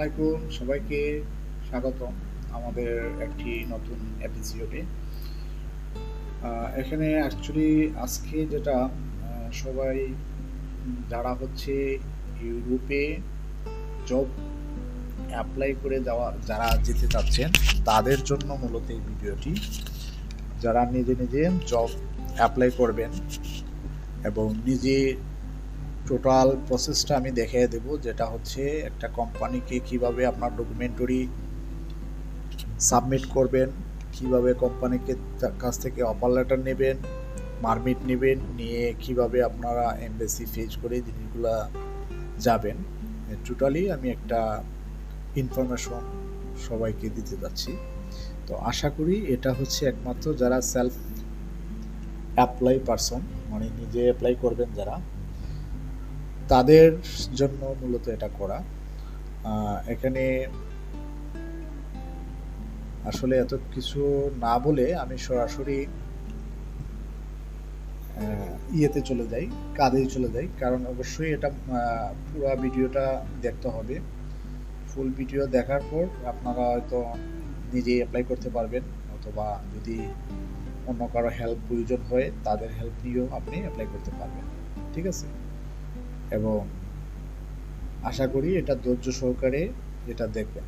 আলাইকুম সবাইকে স্বাগতম আমাদের একটি নতুন এপিসোডে। এখানে অ্যাকচুয়ালি আজকে যেটা সবাই যারা হচ্ছে ইউরোপে জব অ্যাপ্লাই করে যারা যেতে চাচ্ছেন তাদের জন্য মূলত এই ভিডিওটি। যারা নিজে নিজে জব অ্যাপ্লাই করবেন এবং নিজে টোটাল প্রসেসটা আমি দেখিয়ে দেব, যেটা হচ্ছে একটা কোম্পানিকে কিভাবে আপনার ডকুমেন্টারি সাবমিট করবেন, কিভাবে কোম্পানিকে কাছ থেকে অফার লেটার নেবেন, পারমিট নেবেন, নিয়ে কিভাবে আপনারা এমবেসি ফেজ করে জিনিসগুলা যাবেন। টোটালি আমি একটা ইনফরমেশন সবাইকে দিতে যাচ্ছি। তো আশা করি এটা হচ্ছে একমাত্র যারা সেলফ অ্যাপ্লাই পারসন, মানে নিজে অ্যাপ্লাই করবেন যারা, তাদের জন্য মূলত এটা করা। এখানে আসলে এত কিছু না বলে আমি সরাসরি ইয়েতে চলে যাই, কাজেই চলে যাই, কারণ অবশ্যই এটা পুরো ভিডিওটা দেখতে হবে। ফুল ভিডিও দেখার পর আপনারা হয়তো নিজেই অ্যাপ্লাই করতে পারবেন, অথবা যদি অন্য কারো হেল্প প্রয়োজন হয় তাদের হেল্প নিয়েও আপনি অ্যাপ্লাই করতে পারবেন, ঠিক আছে? এবং আশা করি এটা ধৈর্য সহকারে এটা দেখবেন।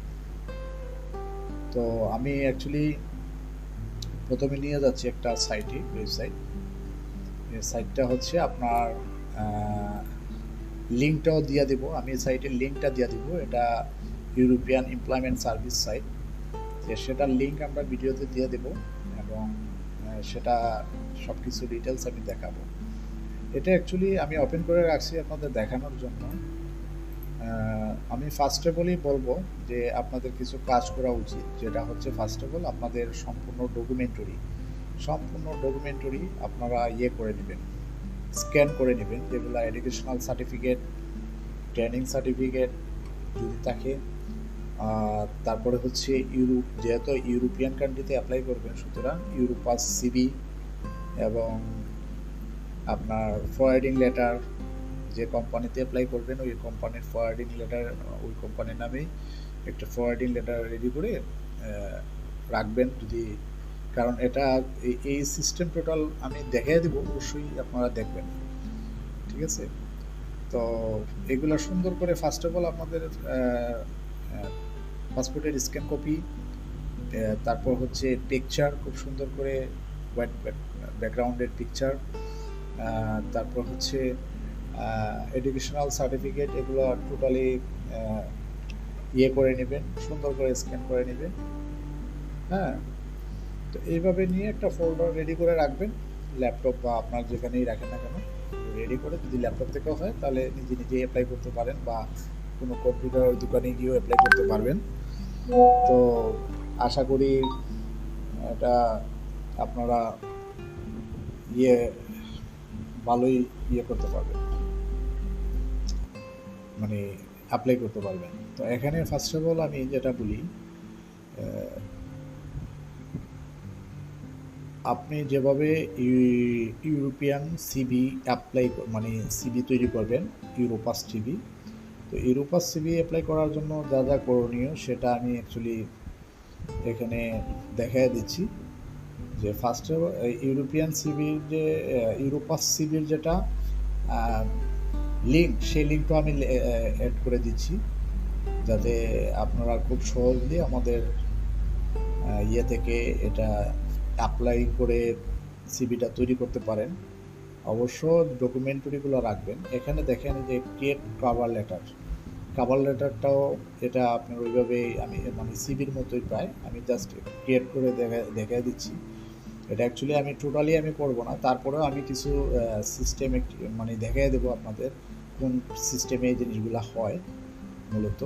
তো আমি অ্যাকচুয়ালি প্রথমে নিয়ে যাচ্ছি একটা ওয়েবসাইট। এই সাইটটা হচ্ছে আপনার লিঙ্কটাও দিয়ে দেবো, আমি সাইটের লিঙ্কটা দিয়ে দেবো। এটা ইউরোপিয়ান এমপ্লয়মেন্ট সার্ভিস সাইট, সেটার লিঙ্ক আমরা ভিডিওতে দিয়ে দেবো এবং সেটা সব কিছু ডিটেলস আমি দেখাবো। এটা অ্যাকচুয়ালি আমি ওপেন করে রাখছি আপনাদের দেখানোর জন্য। আমি ফার্স্ট অফ অলই বলবো যে আপনাদের কিছু কাজ করা উচিত, যেটা হচ্ছে ফার্স্ট অফ অল আপনাদের সম্পূর্ণ ডকুমেন্টারি আপনারা করে নেবেন, স্ক্যান করে নেবেন, যেগুলো এডুকেশনাল সার্টিফিকেট, ট্রেনিং সার্টিফিকেট যদি থাকে। তারপরে হচ্ছে যেহেতু ইউরোপিয়ান কান্ট্রিতে অ্যাপ্লাই করবেন, সুতরাং ইউরোপাস সিবি এবং আপনার ফরওয়ার্ডিং লেটার, যে কোম্পানিতে অ্যাপ্লাই করবেন ওই কোম্পানির ফরওয়ার্ডিং লেটার, ওই কোম্পানির নামেই একটা ফরওয়ার্ডিং লেটার রেডি করে রাখবেন। যদি কারণ এটা এই সিস্টেম টোটাল আমি দেখিয়ে দেবো, অবশ্যই আপনারা দেখবেন, ঠিক আছে? তো এগুলো সুন্দর করে ফার্স্ট অফ অল আপনাদের পাসপোর্টের স্ক্যান কপি, তারপর হচ্ছে পিকচার, খুব সুন্দর করে হোয়াইট ব্যাকগ্রাউন্ডের পিকচার, তারপর হচ্ছে এডুকেশনাল সার্টিফিকেট, এগুলো টোটালি করে নেবেন, সুন্দর করে স্ক্যান করে নেবেন। হ্যাঁ, তো এইভাবে নিয়ে একটা ফোল্ডার রেডি করে রাখবেন, ল্যাপটপ বা আপনার যেখানেই রাখেন না কেন রেডি করে। যদি ল্যাপটপ থেকেও হয় তাহলে নিজে নিজেই অ্যাপ্লাই করতে পারেন, বা কোনো কম্পিউটার দোকানে গিয়েও অ্যাপ্লাই করতে পারবেন। তো আশা করি এটা আপনারা ভালোই করতে পারবেন, মানে অ্যাপ্লাই করতে পারবেন। তো এখানে ফার্স্ট অফ অল আমি যেটা বলি, আপনি যেভাবে ইউরোপিয়ান সিবি অ্যাপ্লাই, মানে সিবি তৈরি করবেন, ইউরোপাস সিবি। তো ইউরোপাস সিবি অ্যাপ্লাই করার জন্য যা যা করণীয় সেটা আমি অ্যাকচুয়ালি এখানে দেখাই দিচ্ছি। যে ফার্স্টে ইউরোপিয়ান সিবির যে ইউরোপাস সিবির যেটা লিঙ্ক, সেই লিঙ্কটা আমি অ্যাড করে দিচ্ছি, যাতে আপনারা খুব সহজেই আমাদের থেকে এটা অ্যাপ্লাই করে সিবিটা তৈরি করতে পারেন। অবশ্য ডকুমেন্টারিগুলো রাখবেন। এখানে দেখেন যে ক্রিয়েট কাভার লেটারটাও এটা আপনার ওইভাবেই আমি, মানে সিবির মতোই প্রায়, আমি জাস্ট ক্রিয়েট করে দেখা দিচ্ছি। এটা অ্যাকচুয়ালি আমি টোটালি করবো না, তারপরেও আমি কিছু সিস্টেম মানে দেখাই দেবো আপনাদের কোন সিস্টেমে এই জিনিসগুলো হয় মূলত।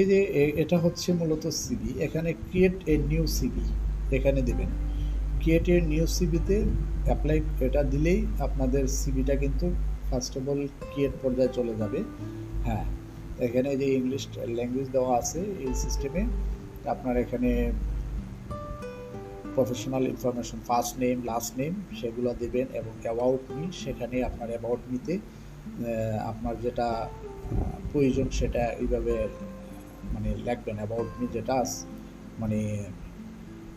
এই যে এটা হচ্ছে মূলত সিবি, এখানে ক্রিয়েট এ নিউ সিবি এখানে দেবেন। ক্রিয়েট এ নিউ সিবিতে অ্যাপ্লাই এটা দিলেই আপনাদের সিবিটা কিন্তু ফার্স্ট অফ অল ক্রিয়েট পর্যায়ে চলে যাবে। হ্যাঁ, এখানে যে ইংলিশ ল্যাঙ্গুয়েজ দেওয়া আছে এই সিস্টেমে, আপনার এখানে professional information, first name, last name, সেগুলো দেবেন, এবং অ্যাবাউট মি, সেখানে আপনার অ্যাবাউট মিতে আপনার যেটা প্রয়োজন সেটা এইভাবে মানে লিখবেন অ্যাবাউট মি যেটা মানে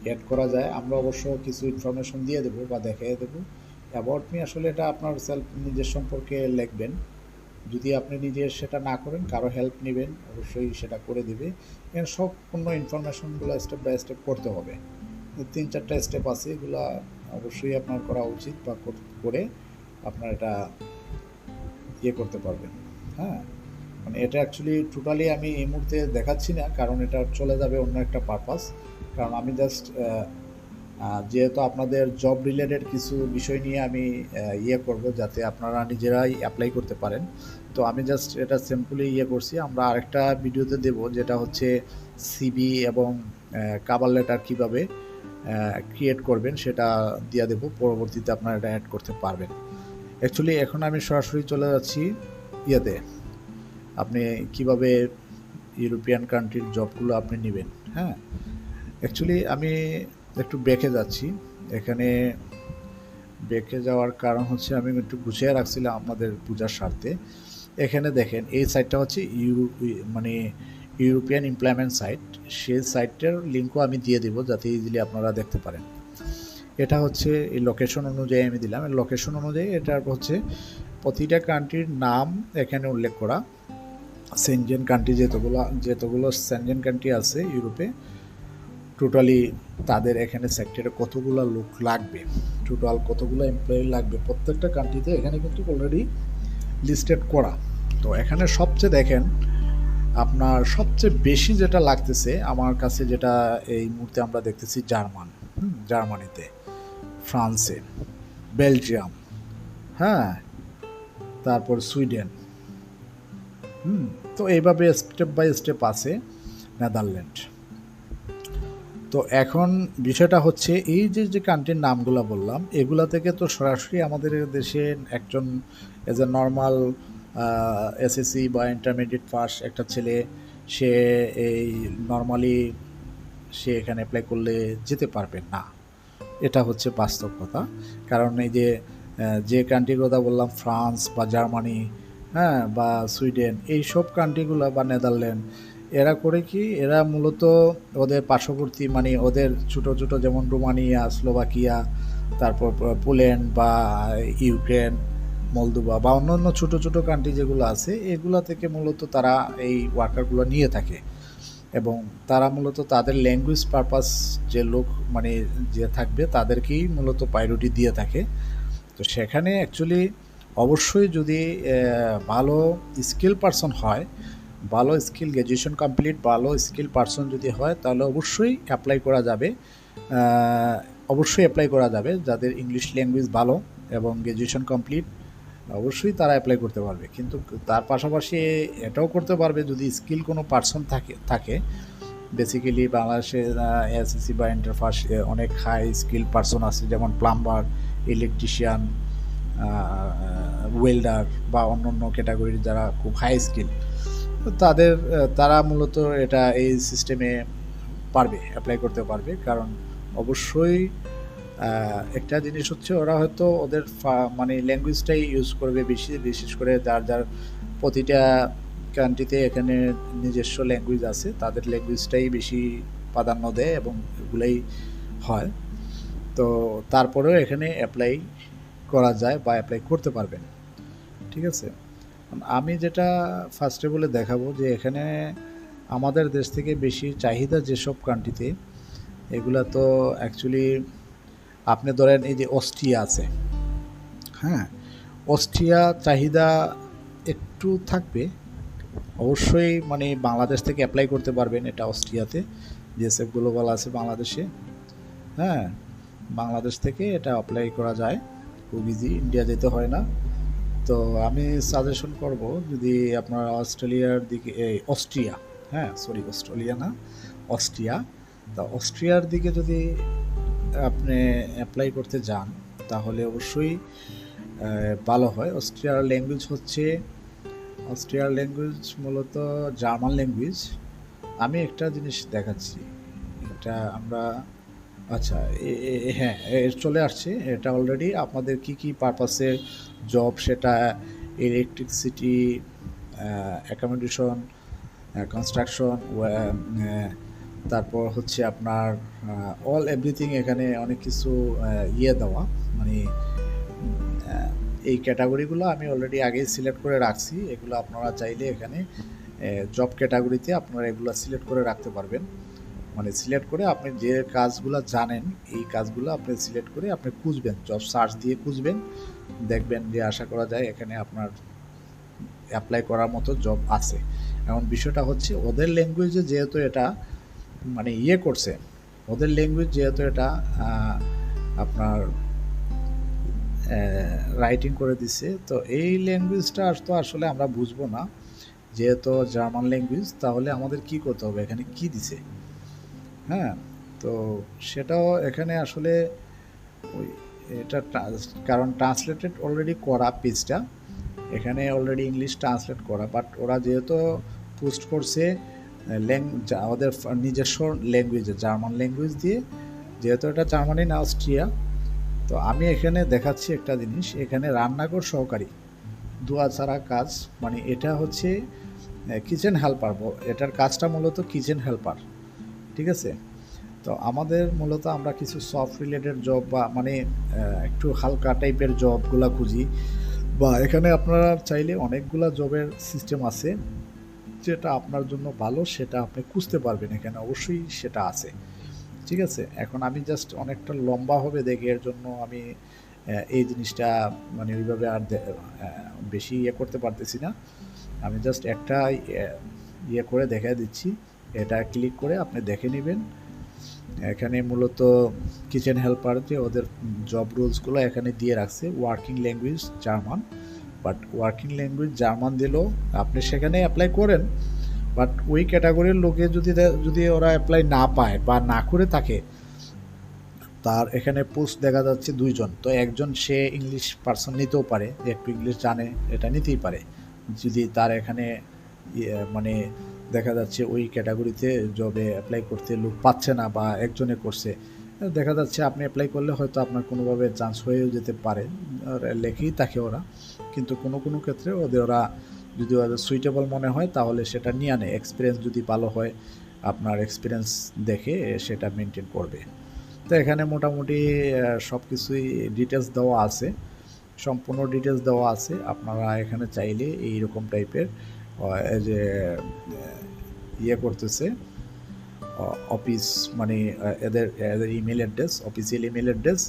অ্যাড করা যায়। আমরা অবশ্য কিছু ইনফরমেশন দিয়ে দেবো বা দেখিয়ে দেবো। অ্যাবাউট মি আসলে এটা আপনার নিজের সম্পর্কে লিখবেন। যদি আপনি নিজে সেটা না করেন, কারো হেল্প নেবেন, অবশ্যই সেটা করে দেবে। এখানে সম্পূর্ণ ইনফরমেশনগুলো স্টেপ বাই স্টেপ করতে হবে। 3-4টা স্টেপ আছে, এগুলো অবশ্যই আপনার করা উচিত বা করে আপনার এটা করতে পারবেন। হ্যাঁ, মানে এটা অ্যাকচুয়ালি টোটালি আমি এই মুহূর্তে দেখাচ্ছি না, কারণ এটা চলে যাবে অন্য একটা পারপাস। কারণ আমি জাস্ট যেহেতু আপনাদের জব রিলেটেড কিছু বিষয় নিয়ে আমি করব, যাতে আপনারা নিজেরাই অ্যাপ্লাই করতে পারেন। তো আমি জাস্ট এটা সিম্পলি করছি। আমরা আরেকটা ভিডিওতে দেব, যেটা হচ্ছে সিভি এবং কভার লেটার কীভাবে ক্রিয়েট করবেন সেটা দিয়ে দেবো। পরবর্তীতে আপনারা এটা অ্যাড করতে পারবেন। অ্যাকচুয়ালি এখন আমি সরাসরি চলে যাচ্ছি আপনি কিভাবে ইউরোপিয়ান কান্ট্রির জবগুলো আপনি নেবেন। হ্যাঁ, অ্যাকচুয়ালি আমি একটু ব্যাকে যাচ্ছি। এখানে ব্যাকে যাওয়ার কারণ হচ্ছে আমি একটু গুছিয়ে রাখছিলাম আপনাদের পূজার স্বার্থে। এখানে দেখেন এই সাইটটা হচ্ছে মানে ইউরোপিয়ান এমপ্লয়মেন্ট সাইট। সেই সাইটটার লিঙ্কও আমি দিয়ে দেবো, যাতে ইজিলি আপনারা দেখতে পারেন। এটা হচ্ছে এই লোকেশন অনুযায়ী আমি দিলাম। লোকেশন অনুযায়ী এটা হচ্ছে প্রতিটা কান্ট্রির নাম এখানে উল্লেখ করা। সেনজেন কান্ট্রি যেতগুলো সেনজেন কান্ট্রি আছে ইউরোপে, টোটালি তাদের এখানে সেক্টরে কতগুলো লোক লাগবে, টোটাল কতগুলো এমপ্লয়ি লাগবে প্রত্যেকটা কান্ট্রিতে এখানে কিন্তু অলরেডি লিস্টেড করা। তো এখানে সবচেয়ে দেখেন আপনার সবচেয়ে বেশি যেটা লাগতেছে আমার কাছে, যেটা এই মুহূর্তে আমরা দেখতেছি জার্মানিতে, ফ্রান্সে, বেলজিয়াম, হ্যাঁ, তারপর সুইডেন, তো এইভাবে স্টেপ বাই স্টেপ আছে নেদারল্যান্ড। তো এখন বিষয়টা হচ্ছে এই যে কান্ট্রির নামগুলো বললাম, এগুলা থেকে তো সরাসরি আমাদের দেশে একজন এজ এ নর্মাল এসএসসি বা ইন্টারমিডিয়েট পাস একটা ছেলে, সে এই নর্মালি সে এখানে অ্যাপ্লাই করলে যেতে পারবে না। এটা হচ্ছে বাস্তব কথা। কারণ এই যে কান্ট্রির কথা বললাম, ফ্রান্স বা জার্মানি, হ্যাঁ, বা সুইডেন, এই সব কান্ট্রিগুলো বা নেদারল্যান্ড, এরা করে কি, এরা মূলত ওদের পার্শ্ববর্তী মানে ওদের ছোটো ছোটো যেমন রোমানিয়া, স্লোভাকিয়া, তারপর পোল্যান্ড বা ইউক্রেন, মলদোভা বা অন্যান্য ছোটো ছোটো কান্ট্রি যেগুলো আছে, এগুলা থেকে মূলত তারা এই ওয়ার্কারগুলো নিয়ে থাকে। এবং তারা মূলত তাদের ল্যাঙ্গুয়েজ পারপাস যে লোক মানে যে থাকবে তাদেরকেই মূলত প্রায়োরিটি দিয়ে থাকে। তো সেখানে অ্যাকচুয়ালি অবশ্যই যদি ভালো স্কিল পারসন হয়, ভালো স্কিল গ্র্যাজুয়েশন কমপ্লিট ভালো স্কিল পারসন যদি হয়, তাহলে অবশ্যই অ্যাপ্লাই করা যাবে। যাদের ইংলিশ ল্যাঙ্গুয়েজ ভালো এবং গ্র্যাজুয়েশন কমপ্লিট, অবশ্যই তারা অ্যাপ্লাই করতে পারবে। কিন্তু তার পাশাপাশি এটাও করতে পারবে যদি স্কিল কোনো পারসন থাকে। বেসিক্যালি বাংলাদেশে এসএসসি বা ইন্টার ফার্স্ট অনেক হাই স্কিল পারসন আছে, যেমন প্লাম্বার, ইলেকট্রিশিয়ান, ওয়েল্ডার বা অন্য ক্যাটাগরির যারা খুব হাই স্কিল, তারা মূলত এই সিস্টেমে অ্যাপ্লাই করতে পারবে। কারণ অবশ্যই একটা জিনিস হচ্ছে, ওরা হয়তো ওদের মানে ল্যাঙ্গুয়েজটাই ইউজ করবে বিশেষ করে যার প্রতিটা কান্ট্রিতে এখানে নিজস্ব ল্যাঙ্গুয়েজ আছে, তাদের ল্যাঙ্গুয়েজটাই বেশি প্রাধান্য দেয় এবং এগুলোই হয়। তো তারপরেও এখানে অ্যাপ্লাই করা যায় বা অ্যাপ্লাই করতে পারবেন। ঠিক আছে, আমি যেটা ফার্স্টে বলে দেখাবো যে এখানে আমাদের দেশ থেকে বেশি চাহিদা যেসব কান্ট্রিতে, এগুলা তো অ্যাকচুয়ালি আপনি ধরেন এই যে অস্ট্রিয়া আছে, হ্যাঁ, অস্ট্রিয়া চাহিদা একটু থাকবে। অবশ্যই মানে বাংলাদেশ থেকে অ্যাপ্লাই করতে পারবেন এটা অস্ট্রিয়াতে, বিএসএফ গ্লোবাল আছে বাংলাদেশে, হ্যাঁ, বাংলাদেশ থেকে এটা অ্যাপ্লাই করা যায় খুব ইজি, ইন্ডিয়া যেতে হয় না। তো আমি সাজেশন করব, যদি আপনারা অস্ট্রেলিয়ার দিকে অস্ট্রিয়া, হ্যাঁ সরি অস্ট্রেলিয়া না, অস্ট্রিয়া, তো অস্ট্রিয়ার দিকে যদি আপনি অ্যাপ্লাই করতে যান, তাহলে অবশ্যই ভালো হয়। অস্ট্রিয়ার ল্যাঙ্গুয়েজ মূলত জার্মান ল্যাঙ্গুয়েজ। আমি একটা জিনিস দেখাচ্ছি, এটা আমরা আচ্ছা হ্যাঁ চলে আসছে, এটা অলরেডি আপনাদের কি পারপাসে জব, সেটা ইলেকট্রিসিটি, অ্যাকোমোডেশন, কনস্ট্রাকশন, তারপর হচ্ছে আপনার অল এভরিথিং, এখানে অনেক কিছু ইয়ে দেওয়া, মানে এই ক্যাটাগরিগুলো আমি অলরেডি আগেই সিলেক্ট করে রাখছি। এগুলো আপনারা চাইলে এখানে জব ক্যাটাগরিতে আপনারা এগুলো সিলেক্ট করে রাখতে পারবেন। মানে সিলেক্ট করে আপনি যে কাজগুলো জানেন এই কাজগুলো আপনি সিলেক্ট করে আপনি খুঁজবেন, জব সার্চ দিয়ে খুঁজবেন, দেখবেন যে আশা করা যায় এখানে আপনার অ্যাপ্লাই করার মতো জব আছে। এখন বিষয়টা হচ্ছে ওদের ল্যাঙ্গুয়েজে যেহেতু এটা মানে ইয়ে করছে, ওদের ল্যাঙ্গুয়েজ যেহেতু এটা আপনার রাইটিং করে দিছে, তো এই ল্যাঙ্গুয়েজটা তো আসলে আমরা বুঝবো না, যেহেতু জার্মান ল্যাঙ্গুয়েজ, তাহলে আমাদের কি করতে হবে, এখানে কি দিছে, হ্যাঁ। তো সেটাও এখানে আসলে ওই এটা কারণ ট্রান্সলেটেড অলরেডি করা পেজটা, এখানে অলরেডি ইংলিশ ট্রান্সলেট করা, বাট ওরা যেহেতু পোস্ট করছে ওদের নিজস্ব ল্যাঙ্গুয়েজে, জার্মান ল্যাঙ্গুয়েজ দিয়ে, যেহেতু এটা জার্মানি না অস্ট্রিয়া। তো আমি এখানে দেখাচ্ছি একটা জিনিস, এখানে রান্নাঘর সহকারী দোয়া ছাড়া কাজ, মানে এটা হচ্ছে কিচেন হেল্পার, এটার কাজটা মূলত কিচেন হেল্পার, ঠিক আছে। তো আমাদের মূলত আমরা কিছু সফট রিলেটেড জব বা মানে একটু হালকা টাইপের জবগুলো খুঁজি, বা এখানে আপনারা চাইলে অনেকগুলা জবের সিস্টেম আছে, যেটা আপনার জন্য ভালো সেটা আপনি খুঁজতে পারবেন, এখানে অবশ্যই সেটা আছে, ঠিক আছে। এখন আমি জাস্ট অনেকটা লম্বা হবে দেখে এর জন্য আমি এই জিনিসটা মানে ওইভাবে আর বেশি ইয়ে করতে পারতেছি না। আমি জাস্ট একটা ইয়ে করে দেখা দিচ্ছি, এটা ক্লিক করে আপনি দেখে নেবেন। এখানে মূলত কিচেন হেল্পার যে ওদের জব রুলসগুলো এখানে দিয়ে রাখছে, working language German, but working language German দিলেও আপনি সেখানে অ্যাপ্লাই করেন, বাট ওই ক্যাটাগরির লোকে যদি ওরা অ্যাপ্লাই না পায় বা না করে থাকে, তার এখানে পোস্ট দেখা যাচ্ছে 2 জন, তো একজন সে ইংলিশ পার্সন নিতেও পারে, যে একটু ইংলিশ জানে, এটা নিতেই পারে, যদি তার এখানে মানে দেখা যাচ্ছে ওই ক্যাটাগরিতে জবে অ্যাপ্লাই করতে লোক পাচ্ছে না বা একজনে করছে, দেখা যাচ্ছে আপনি অ্যাপ্লাই করলে হয়তো আপনার কোনোভাবে চান্স হয়েও যেতে পারে, লেখেই থাকে ওরা, কিন্তু কোনো কোনো ক্ষেত্রে ওরা যদি ওদের সুইটেবল মনে হয় তাহলে সেটা নিয়ে আনে, এক্সপিরিয়েন্স যদি ভালো হয় আপনার এক্সপিরিয়েন্স দেখে সেটা মেনটেন করবে। তো এখানে মোটামুটি সব কিছুই ডিটেলস দেওয়া আছে, সম্পূর্ণ ডিটেলস দেওয়া আছে। আপনারা এখানে চাইলে এইরকম টাইপের যে ইয়ে করতেছে অফিস, মানে এদের email address, official email address,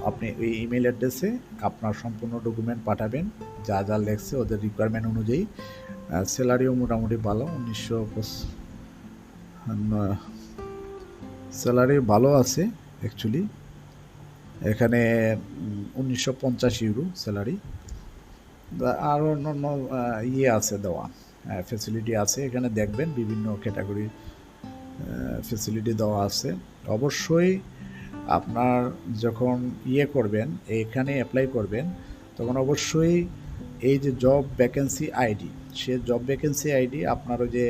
আপনি ওই ইমেল অ্যাড্রেসে আপনার সম্পূর্ণ ডকুমেন্ট পাঠাবেন, যা যা লেখছে ওদের রিকোয়ারমেন্ট অনুযায়ী। স্যালারিও মোটামুটি ভালো, স্যালারি ভালো আছে অ্যাকচুয়ালি, এখানে 1950 ইউরো স্যালারি, আরও অন্য ইয়ে আছে দেওয়া, ফেসিলিটি আছে, এখানে দেখবেন বিভিন্ন ক্যাটাগরির ফেসিলিটি দেওয়া আছে। অবশ্যই আপনার যখন ইয়ে করবেন, এখানে অ্যাপ্লাই করবেন, তখন অবশ্যই এই যে জব ভ্যাকেন্সি আইডি, সে জব ভ্যাকেন্সি আইডি আপনার ওই যে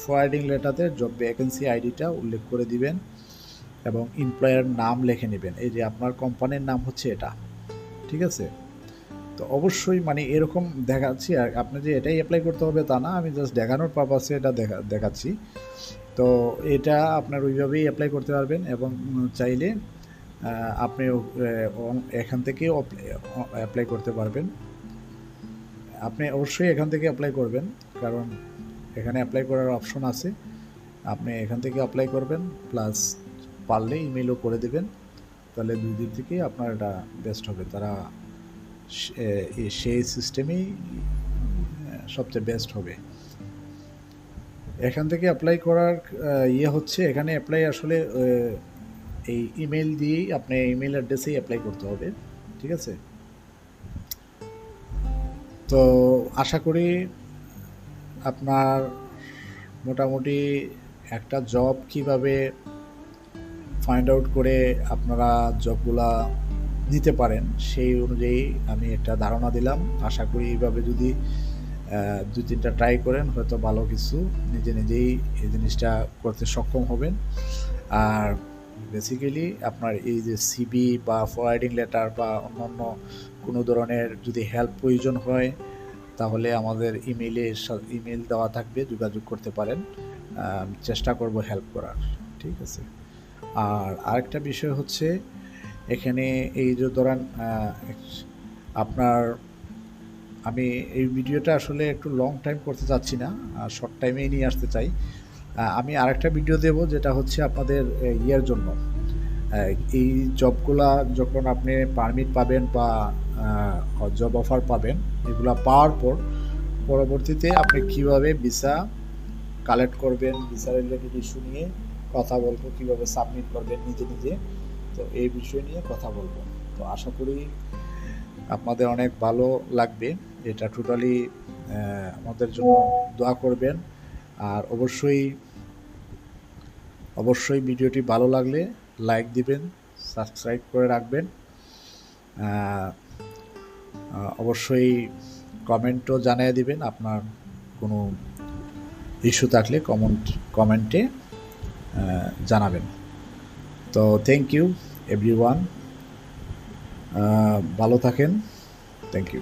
ফরওয়ার্ডিং লেটারতে জব ভ্যাকেন্সি আইডিটা উল্লেখ করে দিবেন এবং এমপ্লয়ার নাম লিখে নেবেন, এই যে আপনার কোম্পানির নাম হচ্ছে এটা, ঠিক আছে। তো অবশ্যই মানে এরকম দেখাচ্ছি, আর আপনি যে এটাই অ্যাপ্লাই করতে হবে তা না, আমি জাস্ট দেখানোর পারপাসে এটা দেখাচ্ছি। তো এটা আপনার ওইভাবেই অ্যাপ্লাই করতে পারবেন, এবং চাইলে আপনি এখান থেকেও অ্যাপ্লাই করতে পারবেন। আপনি অবশ্যই এখান থেকে অ্যাপ্লাই করবেন, কারণ এখানে অ্যাপ্লাই করার অপশন আছে, আপনি এখান থেকে অ্যাপ্লাই করবেন, প্লাস পারলে ইমেলও করে দেবেন, তাহলে 2 দিক থেকেই আপনার এটা বেস্ট হবে। তারা সেই সিস্টেমেই সবচেয়ে বেস্ট হবে। এখান থেকে অ্যাপ্লাই করার ইয়ে হচ্ছে, এখানে অ্যাপ্লাই আসলে এই ইমেল দিয়েই আপনি ইমেল অ্যাড্রেসেই অ্যাপ্লাই করতে হবে, ঠিক আছে। তো আশা করি আপনার মোটামুটি একটা জব কিভাবে ফাইন্ড আউট করে আপনারা জবগুলা নিতে পারেন সেই অনুযায়ী আমি একটা ধারণা দিলাম। আশা করি এইভাবে যদি 2-3টা ট্রাই করেন হয়তো ভালো কিছু নিজেই এই জিনিসটা করতে সক্ষম হবেন। আর বেসিক্যালি আপনার এই যে সিভি বা ফরওয়ার্ডিং লেটার বা অন্যান্য কোনো ধরনের যদি হেল্প প্রয়োজন হয় তাহলে আমাদের ইমেল দেওয়া থাকবে, যোগাযোগ করতে পারেন। চেষ্টা করব হেল্প করার, ঠিক আছে। আর আরেকটা বিষয় হচ্ছে, এখানে এই যে ধরেন আপনার, আমি এই ভিডিওটা আসলে একটু লং টাইম করতে চাচ্ছি না, শর্ট টাইমেই নিয়ে আসতে চাই। আমি আরেকটা ভিডিও দেব, যেটা হচ্ছে আপনাদের ইয়ের জন্য, এই জবগুলা যখন আপনি পারমিট পাবেন বা জব অফার পাবেন, এগুলা পাওয়ার পর পরবর্তীতে আপনি কিভাবে ভিসা কালেক্ট করবেন, ভিসা রিলেটেড ইস্যু নিয়ে কথা বলবো, কিভাবে সাবমিট করবেন নিজে নিজে। তো এই বিষয় নিয়ে কথা বলবো। তো আশা করি আপনাদের অনেক ভালো লাগবে। এটা টোটালি আমাদের জন্য দোয়া করবেন। আর অবশ্যই ভিডিওটি ভালো লাগলে লাইক দিবেন, সাবস্ক্রাইব করে রাখবেন। অবশ্যই কমেন্টও জানিয়ে দিবেন, আপনার কোনো ইস্যু থাকলে কমেন্টে জানাবেন। তো থ্যাংক ইউ এভরিওয়ান, ভালো থাকেন, থ্যাংক ইউ।